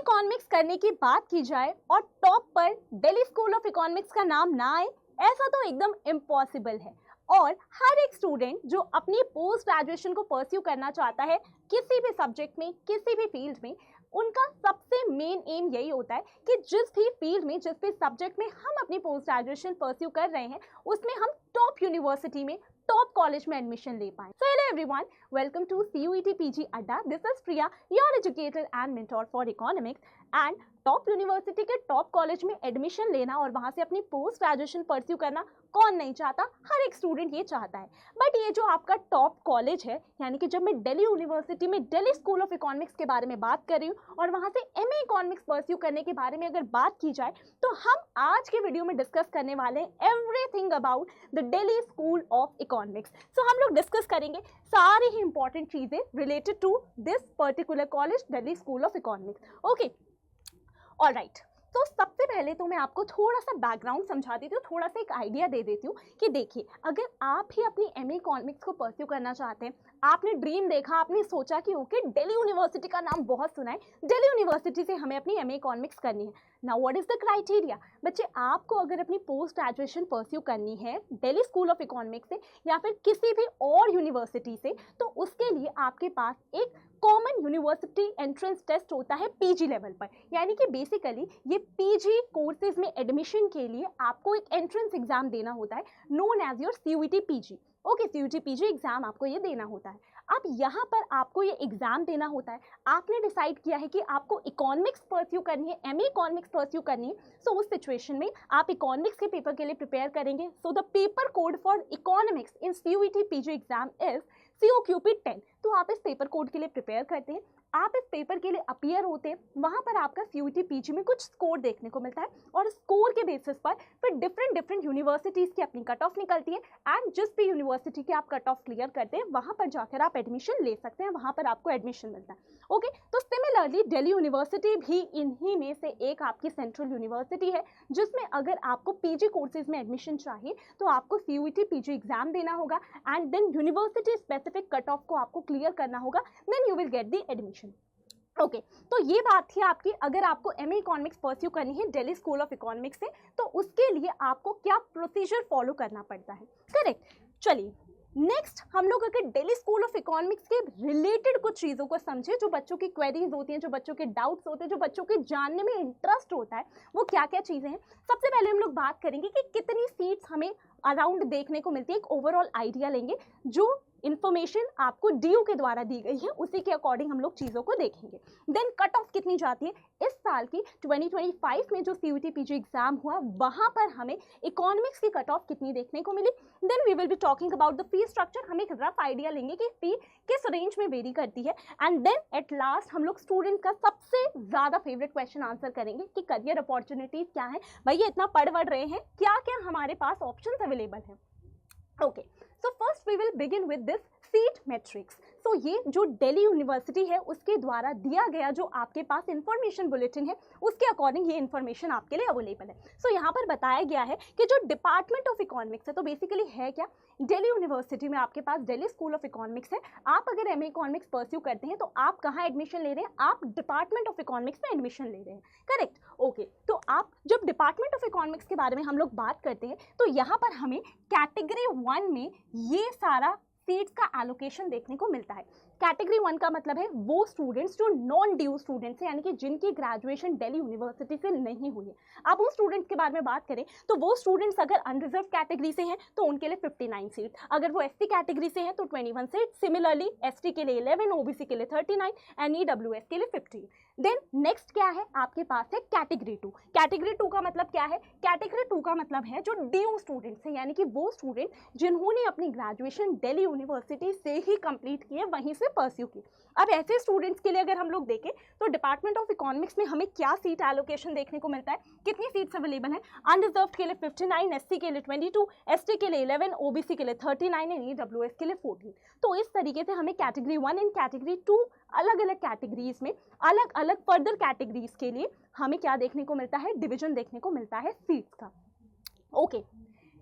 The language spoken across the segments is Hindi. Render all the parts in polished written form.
इकोनॉमिक्स करने की बात की जाए और टॉप पर दिल्ली स्कूल ऑफ इकोनॉमिक्स का नाम ना आए, ऐसा तो एकदम इम्पॉसिबल है। और हर एक स्टूडेंट जो अपनी पोस्ट ग्रेजुएशन को परस्यू करना चाहता है किसी भी सब्जेक्ट में, किसी भी फील्ड में, उनका सबसे मेन एम यही होता है कि जिस भी फील्ड में, जिस भी सब्जेक्ट में हम अपनी पोस्ट ग्रेजुएशन परस्यू कर रहे हैं उसमें हम टॉप यूनिवर्सिटी में, टॉप कॉलेज में एडमिशन ले पाएं। So hello everyone, welcome to CUET PG Adda. This is Priya, your educator and mentor for economics. And top university के टॉप कॉलेज में एडमिशन लेना और वहाँ से अपनी पोस्ट ग्रेजुएशन परस्यू करना कौन नहीं चाहता, हर एक स्टूडेंट ये चाहता है। बट ये जो आपका टॉप कॉलेज है, यानी कि जब मैं दिल्ली यूनिवर्सिटी में दिल्ली स्कूल ऑफ इकोनॉमिक्स के बारे में बात कर रही हूँ और वहाँ से एमए इकोनॉमिक्स परस्यू करने के बारे में अगर बात की जाए, तो हम आज के वीडियो में डिस्कस करने वाले हैं everything about the Delhi School of Economics. So हम लोग डिस्कस करेंगे सारी ही इंपॉर्टेंट चीज़ें related to this particular college, Delhi School of Economics. Okay, alright. तो सबसे पहले तो मैं आपको थोड़ा सा बैकग्राउंड समझा देती हूँ, थोड़ा सा एक आइडिया दे देती हूँ कि देखिए, अगर आप ही अपनी एमए इकोनॉमिक्स को परस्यू करना चाहते हैं, आपने ड्रीम देखा, आपने सोचा कि ओके दिल्ली यूनिवर्सिटी का नाम बहुत सुना है, दिल्ली यूनिवर्सिटी से हमें अपनी एमए इकोनॉमिक्स करनी है। Now what is the criteria? बच्चे, आपको अगर अपनी पोस्ट ग्रेजुएशन परस्यू करनी है दिल्ली स्कूल ऑफ इकोनॉमिक्स से या फिर किसी भी और यूनिवर्सिटी से, तो उसके लिए आपके पास एक कॉमन यूनिवर्सिटी एंट्रेंस टेस्ट होता है पीजी लेवल पर। यानी कि बेसिकली ये पीजी कोर्सेज में एडमिशन के लिए आपको एक एंट्रेंस एग्जाम देना होता है, known as your CUET PG. Okay, CUET PG exam आपको ये देना होता है। अब यहाँ पर आपको ये एग्जाम देना होता है, आपने डिसाइड किया है कि आपको इकोनॉमिक्स परस्यू करनी है, एमए इकोनॉमिक्स परस्यू करनी है। सो उस सिचुएशन में आप इकोनॉमिक्स के पेपर के लिए प्रिपेयर करेंगे। So the paper code for economics in CUET PG exam is COQP 10। तो आप इस पेपर कोड के लिए प्रिपेयर करते हैं, आप इस पेपर के लिए अपीयर होते हैं, वहाँ पर आपका सीयूईटी पीजी में कुछ स्कोर देखने को मिलता है और स्कोर के बेसिस पर फिर डिफरेंट यूनिवर्सिटीज़ की अपनी कट ऑफ निकलती है एंड जिस भी यूनिवर्सिटी के आप कट ऑफ क्लियर करते हैं वहाँ पर जाकर आप एडमिशन ले सकते हैं, वहाँ पर आपको एडमिशन मिलता है। ओके, तो सिमिलरली दिल्ली यूनिवर्सिटी भी इन्हीं में से एक आपकी सेंट्रल यूनिवर्सिटी है, जिसमें अगर आपको पीजी कोर्सेज में एडमिशन चाहिए तो आपको सीयूईटी पीजी एग्जाम देना होगा and then university specific cut off को आपको क्लियर करना होगा, then you will get the admission. Okay, तो ये बात थी आपकी, अगर आपको एमए इकोनॉमिक्स परस्यू करनी है दिल्ली स्कूल ऑफ इकोनॉमिक्स से तो उसके लिए आपको क्या प्रोसीजर फॉलो करना पड़ता है। करेक्ट, चलिए नेक्स्ट हम लोग अगर दिल्ली स्कूल ऑफ इकोनॉमिक्स के रिलेटेड कुछ चीज़ों को समझे, जो बच्चों की क्वेरीज होती हैं, जो बच्चों के डाउट्स होते हैं, जो बच्चों के जानने में इंटरेस्ट होता है, वो क्या क्या चीज़ें हैं। सबसे पहले हम लोग बात करेंगे कि कितनी सीट्स हमें अराउंड देखने को मिलती है, एक ओवरऑल आइडिया लेंगे। जो इन्फॉर्मेशन आपको डीयू के द्वारा दी गई है उसी के अकॉर्डिंग हम लोग चीज़ों को देखेंगे। देन कट ऑफ कितनी जाती है, इस साल की 2025 में जो सीयूईटी पीजी एग्जाम हुआ वहाँ पर हमें इकोनॉमिक्स की कट ऑफ कितनी देखने को मिली। Then we will be talking about the fee structure, हम एक रफ आइडिया लेंगे कि फी किस रेंज में वेरी करती है एंड देन एट लास्ट हम लोग स्टूडेंट का सबसे ज़्यादा फेवरेट क्वेश्चन आंसर करेंगे कि करियर अपॉर्चुनिटीज़ क्या है। भैया इतना पढ़ रहे हैं, क्या क्या हमारे पास ऑप्शन अवेलेबल है। Okay, so first we will begin with this seat matrix. So ये जो दिल्ली यूनिवर्सिटी है उसके द्वारा दिया गया जो आपके पास इंफॉर्मेशन बुलेटिन है उसके अकॉर्डिंग ये इन्फॉर्मेशन आपके लिए अवेलेबल है। सो यहाँ पर बताया गया है कि जो डिपार्टमेंट ऑफ इकोनॉमिक्स है, तो बेसिकली है क्या, दिल्ली यूनिवर्सिटी में आपके पास दिल्ली स्कूल ऑफ इकोनॉमिक्स है। आप अगर एमए इकोनॉमिक्स परस्यू करते हैं तो आप कहाँ एडमिशन ले रहे हैं, आप डिपार्टमेंट ऑफ इकोनॉमिक्स में एडमिशन ले रहे हैं। Correct, okay. तो आप जब डिपार्टमेंट ऑफ इकोनॉमिक्स के बारे में हम लोग बात करते हैं तो यहाँ पर हमें कैटेगरी 1 में ये सारा सीट्स का एलोकेशन देखने को मिलता है। कैटेगरी 1 का मतलब है वो स्टूडेंट्स जो नॉन ड्यू स्टूडेंट्स हैं, यानी कि जिनकी ग्रेजुएशन दिल्ली यूनिवर्सिटी से नहीं हुई है। अब उन स्टूडेंट्स के बारे में बात करें तो वो स्टूडेंट्स अगर अनरिजर्व कैटेगरी से हैं तो उनके लिए 59 सीट, अगर वो एससी कैटेगरी से हैं तो 21 सीट, सिमिलरली एसटी के लिए 11, ओबीसी के लिए 39 एंड ईडब्ल्यूएस के लिए 15। देन नेक्स्ट क्या है, आपके पास है कैटेगरी 2। कैटेगरी 2 का मतलब क्या है, कैटेगरी 2 का मतलब है जो ड्यू स्टूडेंट्स हैं, यानी कि वो स्टूडेंट जिन्होंने अपनी ग्रेजुएशन दिल्ली यूनिवर्सिटी से ही कंप्लीट की है, वहीं से परस्यू की। अब ऐसे स्टूडेंट्स के लिए अगर हम लोग देखें तो डिपार्टमेंट ऑफ इकोनॉमिक्स में हमें क्या सीट एलोकेशन देखने को मिलता है, कितनी सीट्स अवेलेबल हैं। अनरिजर्व के लिए 59, एससी के लिए 22, एसटी के लिए 11, ओबीसी के लिए 39 एंड ईडब्ल्यूएस के लिए 14। तो इस तरीके से हमें कैटेगरी 1 एंड कैटेगरी 2 अलग अलग कैटेगरीज में अलग अलग फर्दर कैटेगरीज के लिए हमें क्या देखने को मिलता है, डिवीजन देखने को मिलता है सीट्स का। Okay,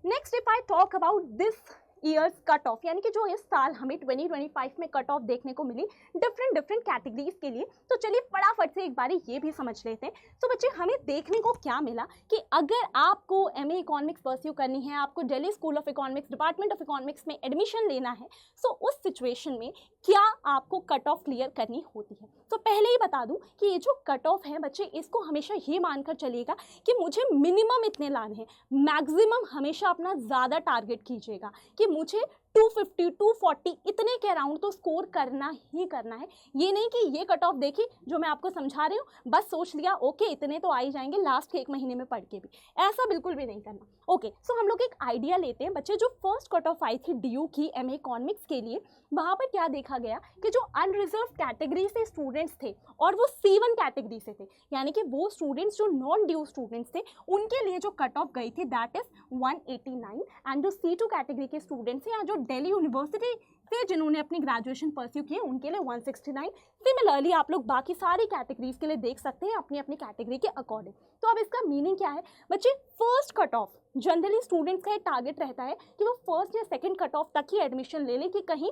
next if I talk about this years cut off, यानी कि जो इस साल हमें 2025 में कट ऑफ देखने को मिली डिफरेंट कैटेगरीज के लिए। तो चलिए फटाफट से एक बारी ये भी समझ लेते हैं। तो बच्चे हमें देखने को क्या मिला कि अगर आपको एमए इकोनॉमिक्स परस्यू करनी है, आपको Delhi School of economics, department of economics में एडमिशन लेना है, तो उस सिचुएशन में क्या आपको कट ऑफ क्लियर करनी होती है। तो पहले ही बता दूं कि ये जो कट ऑफ है बच्चे, इसको हमेशा ये मानकर चलिएगा कि मुझे मिनिमम इतने लाने हैं, मैक्सिमम हमेशा अपना ज़्यादा टारगेट कीजिएगा कि मुझे 250 240 इतने के अराउंड तो स्कोर करना ही करना है। ये नहीं कि ये कट ऑफ देखी जो मैं आपको समझा रही हूँ, बस सोच लिया ओके इतने तो आ ही जाएंगे लास्ट के 1 महीने में पढ़ के भी, ऐसा बिल्कुल भी नहीं करना। ओके, सो हम लोग एक आइडिया लेते हैं बच्चे, जो फर्स्ट कट ऑफ आई थी DU की एमए इकोनॉमिक्स के लिए, वहाँ पर क्या देखा गया कि जो अनरिजर्व कैटेगरी से स्टूडेंट्स थे और वो C1 कैटेगरी से थे, यानी कि वो स्टूडेंट्स जो नॉन ड्यू स्टूडेंट्स थे, उनके लिए जो कट ऑफ गई थी दैट इज 189। एंड जो C2 कैटेगरी के स्टूडेंट्स हैं या जो दिल्ली यूनिवर्सिटी से जिन्होंने अपनी ग्रेजुएशन परस्यू की है, उनके लिए 169। सिमिलरली आप लोग बाकी सारी कैटेगरीज के लिए देख सकते हैं अपनी अपनी कैटेगरी के अकॉर्डिंग। तो अब इसका मीनिंग क्या है बच्चे, first cut off generally students का एक टारगेट रहता है कि वो फर्स्ट या सेकंड कट ऑफ तक ही एडमिशन ले लें, कि कहीं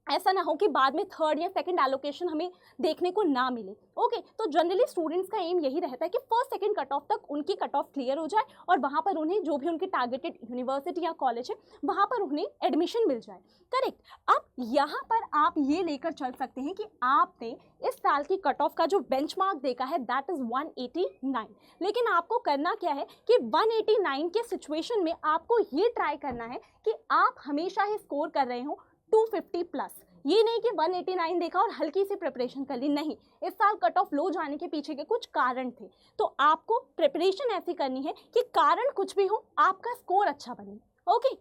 ऐसा ना हो कि बाद में थर्ड या सेकंड एलोकेशन हमें देखने को ना मिले। ओके, तो जनरली स्टूडेंट्स का एम यही रहता है कि फर्स्ट सेकंड कट ऑफ तक उनकी कट ऑफ क्लियर हो जाए और वहाँ पर उन्हें जो भी उनकी टारगेटेड यूनिवर्सिटी या कॉलेज है वहाँ पर उन्हें एडमिशन मिल जाए। करेक्ट। अब यहाँ पर आप ये लेकर चल सकते हैं कि आपने इस साल की कट ऑफ का जो बेंचमार्क देखा है दैट इज़ 189, लेकिन आपको करना क्या है कि 189 के सिचुएशन में आपको ये ट्राई करना है कि आप हमेशा ही स्कोर कर रहे हो 250 प्लस। ये नहीं कि 189 देखा और हल्की सी प्रिपरेशन कर ली, नहीं, इस साल कट ऑफ लो जाने के पीछे के कुछ कारण थे, तो आपको प्रिपरेशन ऐसी करनी है कि कारण कुछ भी हो आपका स्कोर अच्छा बने। ओके,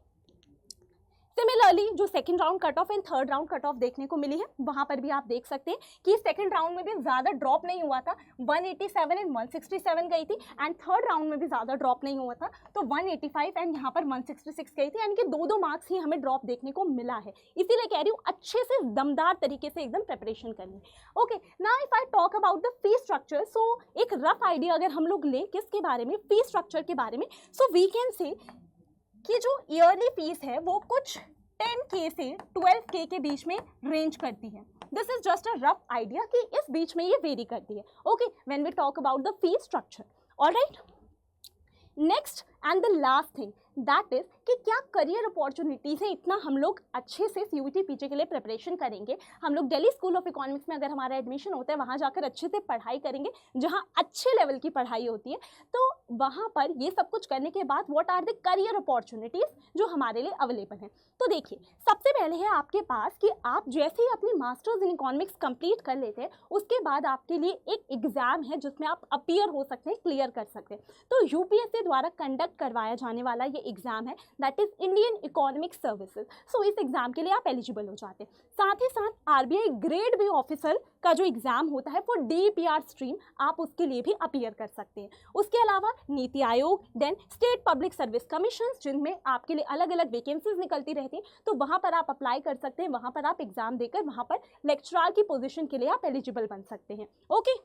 सिमिलरली जो second round cut off and third round cut off देखने को मिली है, वहाँ पर भी आप देख सकते हैं कि सेकंड राउंड में भी ज़्यादा ड्रॉप नहीं हुआ था, 187 एंड 167 गई थी, एंड थर्ड राउंड में भी ज़्यादा ड्रॉप नहीं हुआ था, तो 185 एंड यहाँ पर 166 गई थी, यानी कि 2-2 मार्क्स ही हमें ड्रॉप देखने को मिला है। इसीलिए कह रही हूँ अच्छे से दमदार तरीके से एकदम प्रिपरेशन करनी। Okay, now if I talk about the fee structure, so एक रफ आइडिया अगर हम लोग लें किसके बारे में, फी स्ट्रक्चर के बारे में, सो वी कैन से कि जो ईयरली फीस है वो कुछ 10K से 12K के बीच में रेंज करती है। This is just a rough idea कि इस बीच में ये वेरी करती है। Okay, when we talk about the fee structure. Alright, next and the last thing that is कि क्या करियर अपॉर्चुनिटीज़ हैं। इतना हम लोग अच्छे से CUET PG के लिए प्रिपरेशन करेंगे, हम लोग दिल्ली स्कूल ऑफ इकोनॉमिक्स में अगर हमारा एडमिशन होता है वहाँ जाकर अच्छे से पढ़ाई करेंगे, जहाँ अच्छे लेवल की पढ़ाई होती है, तो वहाँ पर ये सब कुछ करने के बाद what are the career opportunities जो हमारे लिए अवेलेबल हैं। तो देखिए, सबसे पहले है आपके पास कि आप जैसे ही अपनी मास्टर्स इन इकोनॉमिक्स कंप्लीट कर लेते हैं, उसके बाद आपके लिए एक एग्ज़ाम है जिसमें आप अपीयर हो सकते हैं, क्लियर कर सकते हैं। तो UPSC द्वारा कंडक्ट करवाया जाने वाला ये एग्ज़ाम है that is Indian Economic Services. So इस एग्जाम के लिए आप एलिजिबल हो जाते हैं। साथ ही साथ RBI ग्रेड बी ऑफिसर का जो एग्जाम होता है फॉर DPR स्ट्रीम, आप उसके लिए भी अपीयर कर सकते हैं। उसके अलावा NITI Aayog, then state public service commission, जिनमें आपके लिए अलग अलग वैकेंसीज निकलती रहती हैं, तो वहाँ पर आप अप्लाई कर सकते हैं, वहाँ पर आप एग्जाम देकर वहाँ पर लेक्चरर की पोजीशन के लिए आप एलिजिबल बन सकते हैं। ओके,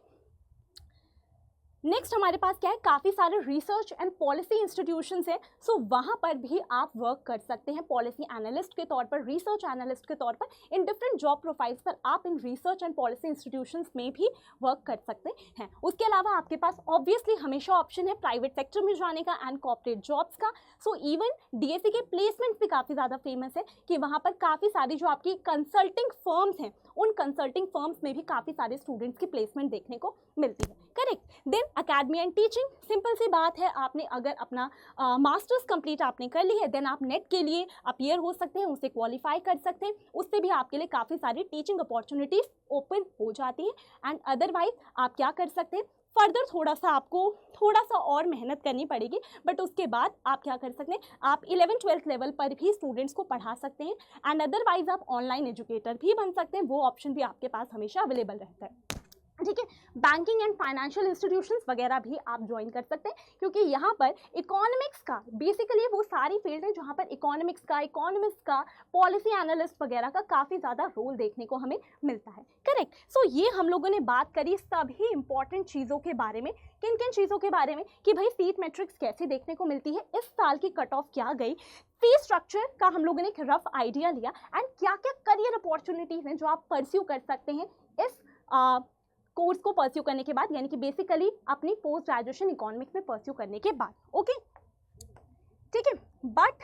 नेक्स्ट हमारे पास क्या है, काफ़ी सारे रिसर्च एंड पॉलिसी इंस्टीट्यूशंस हैं, सो वहाँ पर भी आप वर्क कर सकते हैं पॉलिसी एनालिस्ट के तौर पर, रिसर्च एनालिस्ट के तौर पर, इन डिफरेंट जॉब प्रोफाइल्स पर आप in research and policy institutions में भी वर्क कर सकते हैं। उसके अलावा आपके पास ऑब्वियसली हमेशा ऑप्शन है प्राइवेट सेक्टर में जाने का एंड कॉर्पोरेट जॉब्स का। सो इवन DSE के प्लेसमेंट्स भी काफ़ी ज़्यादा फेमस है कि वहाँ पर काफ़ी सारी जो आपकी कंसल्टिंग फर्म्स हैं, उन कंसल्टिंग फर्म्स में भी काफ़ी सारे स्टूडेंट्स की प्लेसमेंट देखने को मिलती है। Correct. Then academy and teaching, simple सी बात है, आपने अगर अपना मास्टर्स कंप्लीट आपने कर ली है, देन आप नेट के लिए अपीयर हो सकते हैं, उसे क्वालिफाई कर सकते हैं, उससे भी आपके लिए काफ़ी सारी टीचिंग अपॉर्चुनिटीज़ ओपन हो जाती हैं। एंड अदरवाइज आप क्या कर सकते हैं, फर्दर आपको थोड़ा सा और मेहनत करनी पड़ेगी, बट उसके बाद आप क्या कर सकते हैं, आप 11th-12th लेवल पर भी स्टूडेंट्स को पढ़ा सकते हैं, एंड अदरवाइज आप ऑनलाइन एजुकेटर भी बन सकते हैं, वो ऑप्शन भी आपके पास हमेशा अवेलेबल रहता है। ठीक है। बैंकिंग एंड फाइनेंशियल इंस्टीट्यूशंस वगैरह भी आप ज्वाइन कर सकते हैं, क्योंकि यहाँ पर इकोनॉमिक्स का बेसिकली वो सारी फील्ड है जहाँ पर इकोनॉमिक्स का, इकोनॉमिस्ट का, पॉलिसी एनालिस्ट वगैरह का काफ़ी ज़्यादा रोल देखने को हमें मिलता है। करेक्ट। सो ये हम लोगों ने बात करी सभी इंपॉर्टेंट चीज़ों के बारे में। किन किन चीज़ों के बारे में कि भाई सीट मैट्रिक्स कैसे देखने को मिलती है, इस साल की कट ऑफ क्या गई, फी स्ट्रक्चर का हम लोगों ने एक रफ आइडिया लिया, एंड क्या क्या करियर अपॉर्चुनिटीज़ हैं जो आप परस्यू कर सकते हैं इस कोर्स को परस्यू करने के बाद, यानी कि बेसिकली अपनी पोस्ट ग्रेजुएशन इकोनॉमिक्स में परस्यू करने के बाद। ओके, ठीक है। बट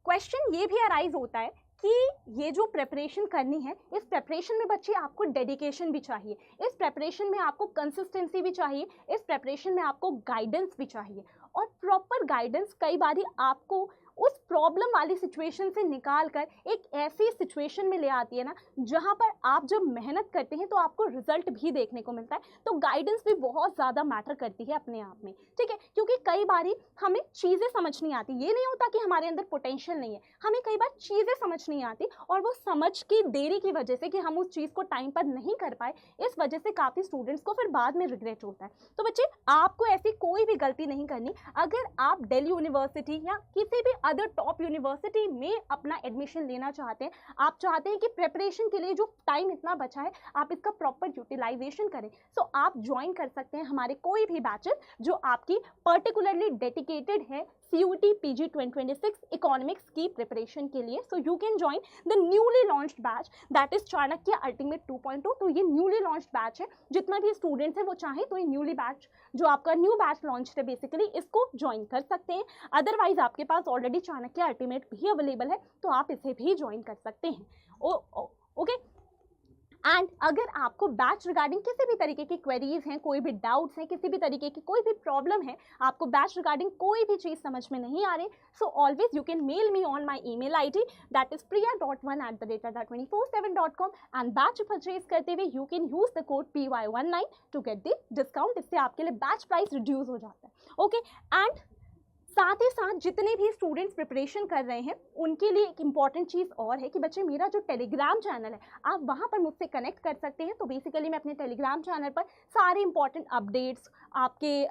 क्वेश्चन ये भी अराइज होता है कि ये जो प्रेपरेशन करनी है, इस प्रेपरेशन में बच्चे आपको डेडिकेशन भी चाहिए, इस प्रेपरेशन में आपको कंसिस्टेंसी भी चाहिए, इस प्रेपरेशन में आपको गाइडेंस भी चाहिए। और प्रॉपर गाइडेंस कई बार आपको उस प्रॉब्लम वाली सिचुएशन से निकाल कर एक ऐसी सिचुएशन में ले आती है ना, जहाँ पर आप जब मेहनत करते हैं तो आपको रिजल्ट भी देखने को मिलता है। तो गाइडेंस भी बहुत ज़्यादा मैटर करती है अपने आप में, ठीक है। क्योंकि कई बारी हमें चीज़ें समझ नहीं आती, ये नहीं होता कि हमारे अंदर पोटेंशियल नहीं है, हमें कई बार चीज़ें समझ नहीं आती, और वो समझ की देरी की वजह से कि हम उस चीज़ को टाइम पर नहीं कर पाए, इस वजह से काफ़ी स्टूडेंट्स को फिर बाद में रिग्रेट होता है। तो बच्चे, आपको ऐसी कोई भी गलती नहीं करनी। अगर आप दिल्ली यूनिवर्सिटी या किसी भी अदर टॉप यूनिवर्सिटी में अपना एडमिशन लेना चाहते हैं, आप चाहते हैं कि प्रिपरेशन के लिए जो टाइम इतना बचा है आप इसका प्रॉपर यूटिलाइजेशन करें, सो आप ज्वाइन कर सकते हैं हमारे कोई भी बैचेस जो आपकी पर्टिकुलरली डेडिकेटेड है CUET PG 2026 इकोनॉमिक्स की प्रिपरेशन के लिए। So you can join the newly launched batch that is Chanakya ultimate 2.0। तो ये न्यूली लॉन्च्ड बैच है, जितना भी स्टूडेंट्स हैं वो चाहें तो ये न्यूली बैच जो आपका न्यू बैच लॉन्च है बेसिकली, इसको ज्वाइन कर सकते हैं। अदरवाइज आपके पास ऑलरेडी चाणक्य अल्टीमेट भी अवेलेबल है, तो आप इसे भी ज्वाइन कर सकते हैं। ओके। एंड अगर आपको बैच रिगार्डिंग किसी भी तरीके की क्वेरीज हैं, कोई भी डाउट्स हैं, किसी भी तरीके की कोई भी प्रॉब्लम है, आपको बैच रिगार्डिंग कोई भी चीज़ समझ में नहीं आ रही, so always you can mail me on my email ID that is priya.1@247.com and batch purchase करते हुए you can use the code PY19 to get the discount. इससे आपके लिए बैच प्राइस रिड्यूस हो जाता है। ओके। एंड साथ ही साथ जितने भी स्टूडेंट्स प्रिपरेशन कर रहे हैं उनके लिए एक इम्पॉर्टेंट चीज़ और है कि बच्चे, मेरा जो टेलीग्राम चैनल है आप वहाँ पर मुझसे कनेक्ट कर सकते हैं। तो बेसिकली मैं अपने टेलीग्राम चैनल पर सारे इंपॉर्टेंट अपडेट्स, आपके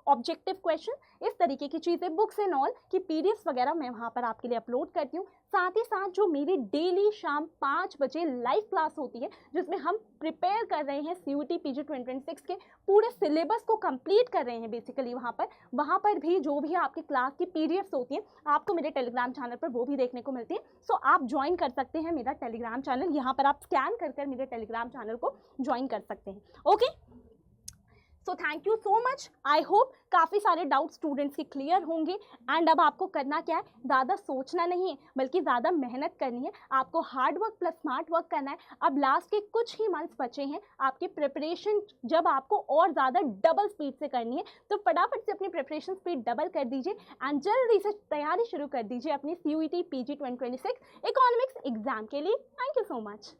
ऑब्जेक्टिव क्वेश्चन, इस तरीके की चीज़ें, बुक्स एंड ऑल की PDFs वगैरह मैं वहाँ पर आपके लिए अपलोड करती हूँ। साथ ही साथ जो मेरी डेली शाम 5 बजे लाइव क्लास होती है, जिसमें हम प्रिपेयर कर रहे हैं CUET PG 2026 के पूरे सिलेबस को कंप्लीट कर रहे हैं बेसिकली, वहाँ पर भी जो भी आपकी क्लास की PDFs होती हैं आपको मेरे टेलीग्राम चैनल पर वो भी देखने को मिलती है। सो आप ज्वाइन कर सकते हैं मेरा टेलीग्राम चैनल, यहाँ पर आप स्कैन कर मेरे टेलीग्राम चैनल को ज्वाइन कर सकते हैं। Okay. So thank you so much. I hope काफ़ी सारे डाउट स्टूडेंट्स के क्लियर होंगे। एंड अब आपको करना क्या है, ज़्यादा सोचना नहीं है बल्कि ज़्यादा मेहनत करनी है। आपको hard work plus smart work करना है। अब लास्ट के कुछ ही मंथ्स बचे हैं आपकी प्रिपरेशन, जब आपको और ज़्यादा डबल स्पीड से करनी है, तो फटाफट से अपनी प्रिपरेशन स्पीड डबल कर दीजिए एंड जल्दी से तैयारी शुरू कर दीजिए अपनी CUET PG 2026 इकोनॉमिक्स एग्जाम के लिए। Thank you so much.